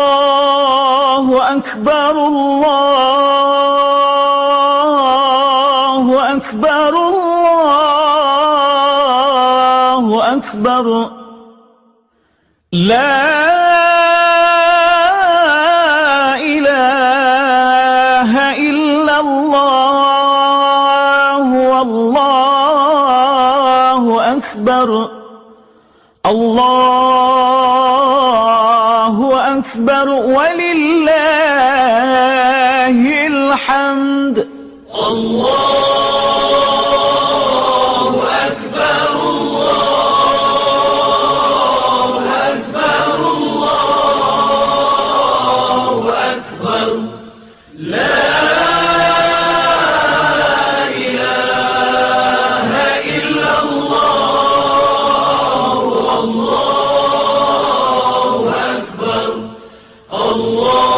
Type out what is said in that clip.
الله أكبر الله أكبر الله أكبر لا إله إلا الله والله أكبر الله أكبر ولله الحمد. الله أكبر الله أكبر الله أكبر لا إله إلا الله والله أكبر الله